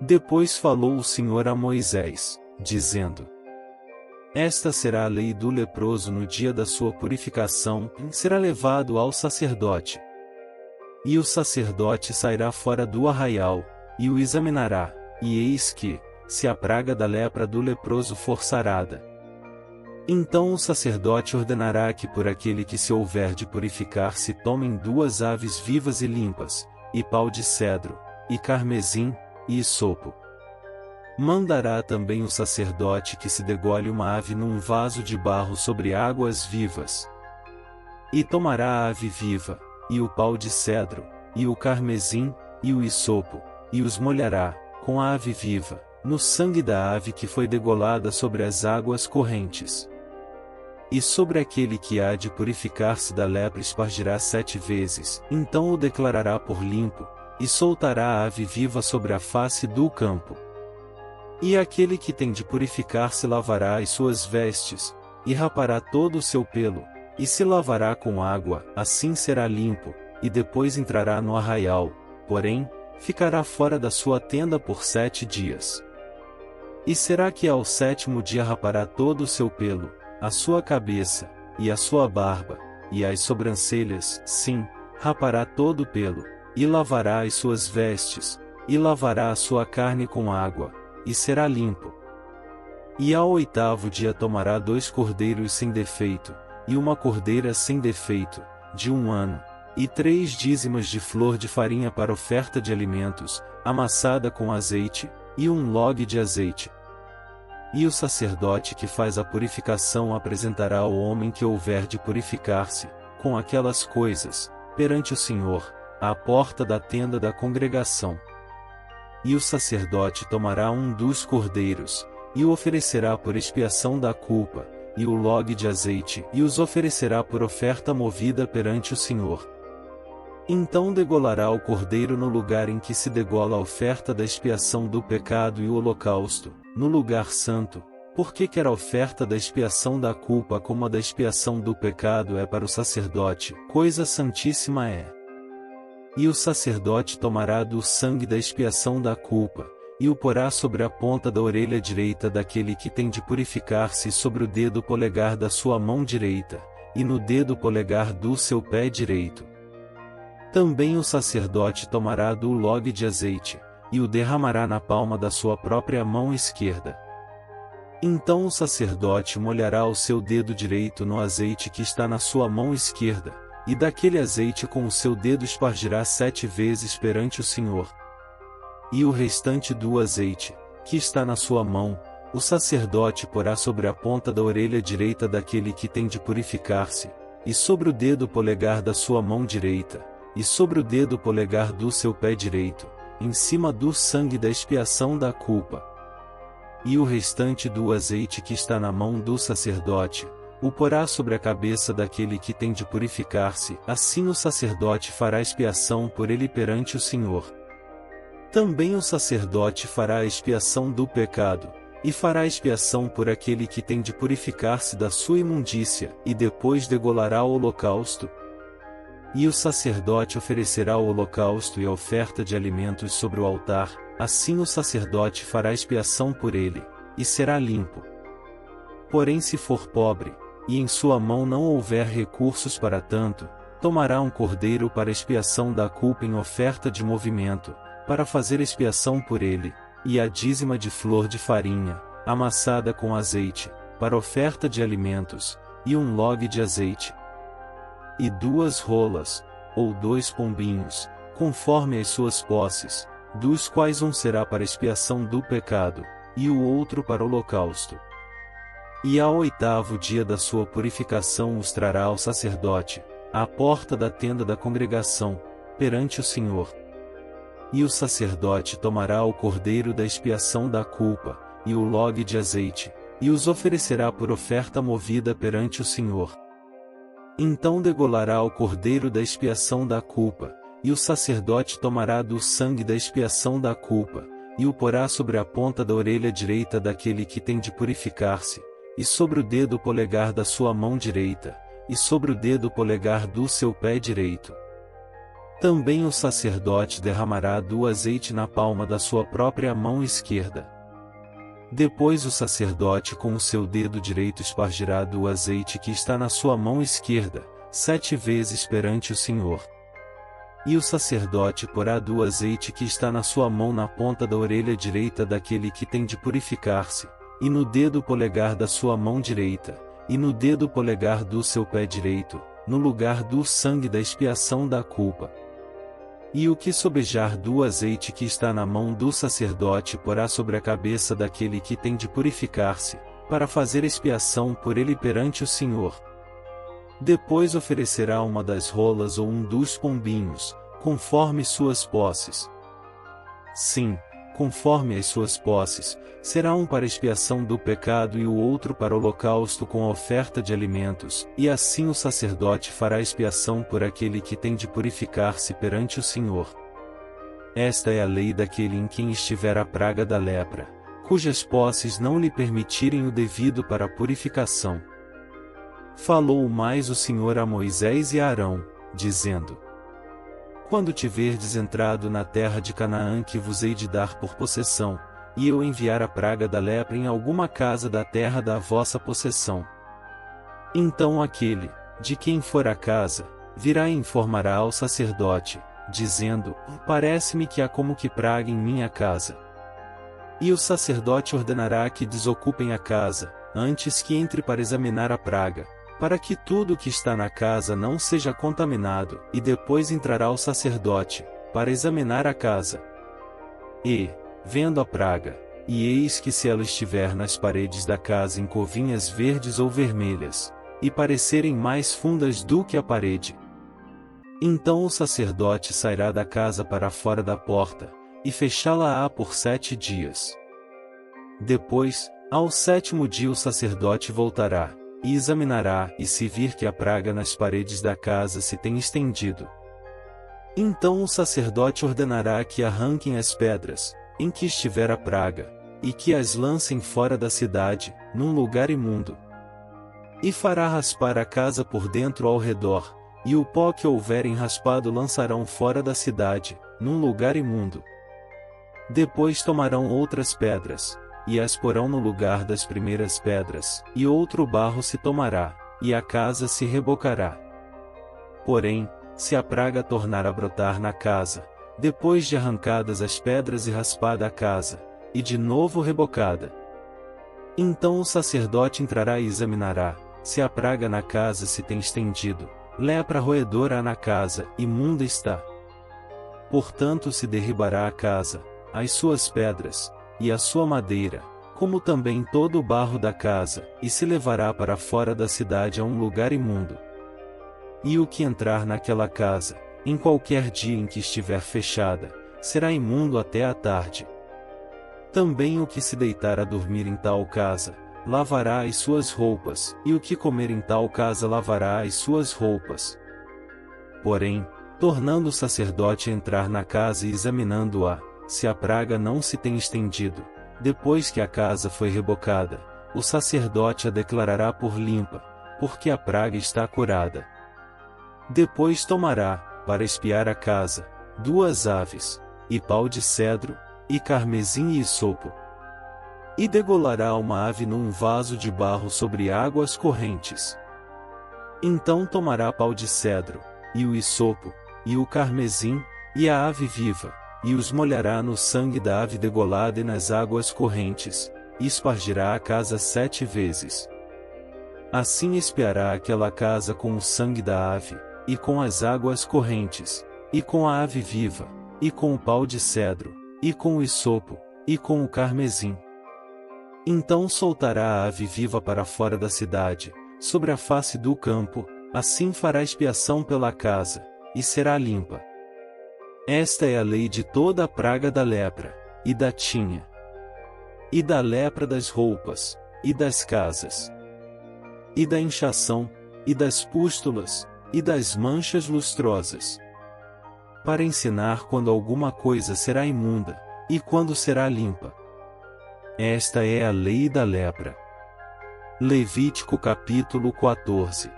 Depois falou o Senhor a Moisés, dizendo: Esta será a lei do leproso no dia da sua purificação, será levado ao sacerdote. E o sacerdote sairá fora do arraial, e o examinará, e eis que, se a praga da lepra do leproso for sarada, então o sacerdote ordenará que por aquele que se houver de purificar se tomem 2 aves vivas e limpas, e pau de cedro, e carmesim, e hisopo. Mandará também o sacerdote que se degole uma ave num vaso de barro sobre águas vivas. E tomará a ave viva, e o pau de cedro, e o carmesim, e o hisopo, e os molhará, com a ave viva, no sangue da ave que foi degolada sobre as águas correntes. E sobre aquele que há de purificar-se da lepra espargirá 7 vezes, então o declarará por limpo, e soltará a ave viva sobre a face do campo. E aquele que tem de purificar-se lavará as suas vestes, e rapará todo o seu pelo, e se lavará com água, assim será limpo, e depois entrará no arraial, porém, ficará fora da sua tenda por 7 dias. E será que ao 7º dia rapará todo o seu pelo, a sua cabeça, e a sua barba, e as sobrancelhas, sim, rapará todo o pelo, e lavará as suas vestes, e lavará a sua carne com água, e será limpo. E ao 8º dia tomará 2 cordeiros sem defeito, e uma cordeira sem defeito, de 1 ano, e 3 dízimas de flor de farinha para oferta de alimentos, amassada com azeite, e 1 log de azeite. E o sacerdote que faz a purificação apresentará ao homem que houver de purificar-se, com aquelas coisas, perante o Senhor, à porta da tenda da congregação. E o sacerdote tomará 1 dos cordeiros, e o oferecerá por expiação da culpa, e o log de azeite, e os oferecerá por oferta movida perante o Senhor. Então degolará o cordeiro no lugar em que se degola a oferta da expiação do pecado e o holocausto, no lugar santo, porque quer a oferta da expiação da culpa como a da expiação do pecado é para o sacerdote, coisa santíssima é. E o sacerdote tomará do sangue da expiação da culpa, e o porá sobre a ponta da orelha direita daquele que tem de purificar-se sobre o dedo polegar da sua mão direita, e no dedo polegar do seu pé direito. Também o sacerdote tomará do log de azeite, e o derramará na palma da sua própria mão esquerda. Então o sacerdote molhará o seu dedo direito no azeite que está na sua mão esquerda, e daquele azeite com o seu dedo espargirá 7 vezes perante o Senhor. E o restante do azeite, que está na sua mão, o sacerdote porá sobre a ponta da orelha direita daquele que tem de purificar-se, e sobre o dedo polegar da sua mão direita, e sobre o dedo polegar do seu pé direito, em cima do sangue da expiação da culpa. E o restante do azeite que está na mão do sacerdote, o porá sobre a cabeça daquele que tem de purificar-se, assim o sacerdote fará expiação por ele perante o Senhor. Também o sacerdote fará a expiação do pecado, e fará expiação por aquele que tem de purificar-se da sua imundícia, e depois degolará o holocausto. E o sacerdote oferecerá o holocausto e a oferta de alimentos sobre o altar, assim o sacerdote fará expiação por ele, e será limpo. Porém se for pobre, e em sua mão não houver recursos para tanto, tomará um cordeiro para expiação da culpa em oferta de movimento, para fazer expiação por ele, e a dízima de flor de farinha, amassada com azeite, para oferta de alimentos, e 1 log de azeite. E 2 rolas, ou 2 pombinhos, conforme as suas posses, dos quais um será para expiação do pecado, e o outro para o holocausto. E ao 8º dia da sua purificação os trará ao sacerdote, à porta da tenda da congregação, perante o Senhor. E o sacerdote tomará o cordeiro da expiação da culpa, e o log de azeite, e os oferecerá por oferta movida perante o Senhor. Então degolará o cordeiro da expiação da culpa, e o sacerdote tomará do sangue da expiação da culpa, e o porá sobre a ponta da orelha direita daquele que tem de purificar-se, e sobre o dedo polegar da sua mão direita, e sobre o dedo polegar do seu pé direito. Também o sacerdote derramará do azeite na palma da sua própria mão esquerda. Depois o sacerdote com o seu dedo direito espargirá do azeite que está na sua mão esquerda, 7 vezes perante o Senhor. E o sacerdote porá do azeite que está na sua mão na ponta da orelha direita daquele que tem de purificar-se, e no dedo polegar da sua mão direita, e no dedo polegar do seu pé direito, no lugar do sangue da expiação da culpa. E o que sobejar do azeite que está na mão do sacerdote porá sobre a cabeça daquele que tem de purificar-se, para fazer expiação por ele perante o Senhor. Depois oferecerá uma das rolas ou um dos pombinhos, conforme suas posses. Sim, conforme as suas posses, será um para expiação do pecado e o outro para holocausto com a oferta de alimentos, e assim o sacerdote fará expiação por aquele que tem de purificar-se perante o Senhor. Esta é a lei daquele em quem estiver a praga da lepra, cujas posses não lhe permitirem o devido para a purificação. Falou mais o Senhor a Moisés e a Arão, dizendo: Quando tiverdes entrado na terra de Canaã que vos hei de dar por possessão, e eu enviar a praga da lepra em alguma casa da terra da vossa possessão. Então aquele, de quem for a casa, virá e informará ao sacerdote, dizendo: Parece-me que há como que praga em minha casa. E o sacerdote ordenará que desocupem a casa, antes que entre para examinar a praga, para que tudo o que está na casa não seja contaminado, e depois entrará o sacerdote, para examinar a casa. E, vendo a praga, e eis que se ela estiver nas paredes da casa em covinhas verdes ou vermelhas, e parecerem mais fundas do que a parede, então o sacerdote sairá da casa para fora da porta, e fechá-la-á por 7 dias. Depois, ao 7º dia o sacerdote voltará, e examinará, e se vir que a praga nas paredes da casa se tem estendido, então o sacerdote ordenará que arranquem as pedras, em que estiver a praga, e que as lancem fora da cidade, num lugar imundo. E fará raspar a casa por dentro ao redor, e o pó que houverem raspado lançarão fora da cidade, num lugar imundo. Depois tomarão outras pedras, e as porão no lugar das primeiras pedras, e outro barro se tomará, e a casa se rebocará. Porém, se a praga tornar a brotar na casa, depois de arrancadas as pedras e raspada a casa, e de novo rebocada, então o sacerdote entrará e examinará, se a praga na casa se tem estendido, lepra roedora há na casa, imunda está. Portanto se derribará a casa, as suas pedras, e a sua madeira, como também todo o barro da casa, e se levará para fora da cidade a um lugar imundo. E o que entrar naquela casa, em qualquer dia em que estiver fechada, será imundo até a tarde. Também o que se deitar a dormir em tal casa, lavará as suas roupas, e o que comer em tal casa lavará as suas roupas. Porém, tornando o sacerdote a entrar na casa e examinando-a, se a praga não se tem estendido, depois que a casa foi rebocada, o sacerdote a declarará por limpa, porque a praga está curada. Depois tomará, para espiar a casa, 2 aves, e pau de cedro, e carmesim e isopo. E degolará uma ave num vaso de barro sobre águas correntes. Então tomará pau de cedro, e o isopo, e o carmesim, e a ave viva, e os molhará no sangue da ave degolada e nas águas correntes, e espargirá a casa 7 vezes. Assim espiará aquela casa com o sangue da ave, e com as águas correntes, e com a ave viva, e com o pau de cedro, e com o isopo, e com o carmesim. Então soltará a ave viva para fora da cidade, sobre a face do campo, assim fará expiação pela casa, e será limpa. Esta é a lei de toda a praga da lepra, e da tinha, e da lepra das roupas, e das casas, e da inchação, e das pústulas, e das manchas lustrosas, para ensinar quando alguma coisa será imunda, e quando será limpa. Esta é a lei da lepra. Levítico capítulo 14.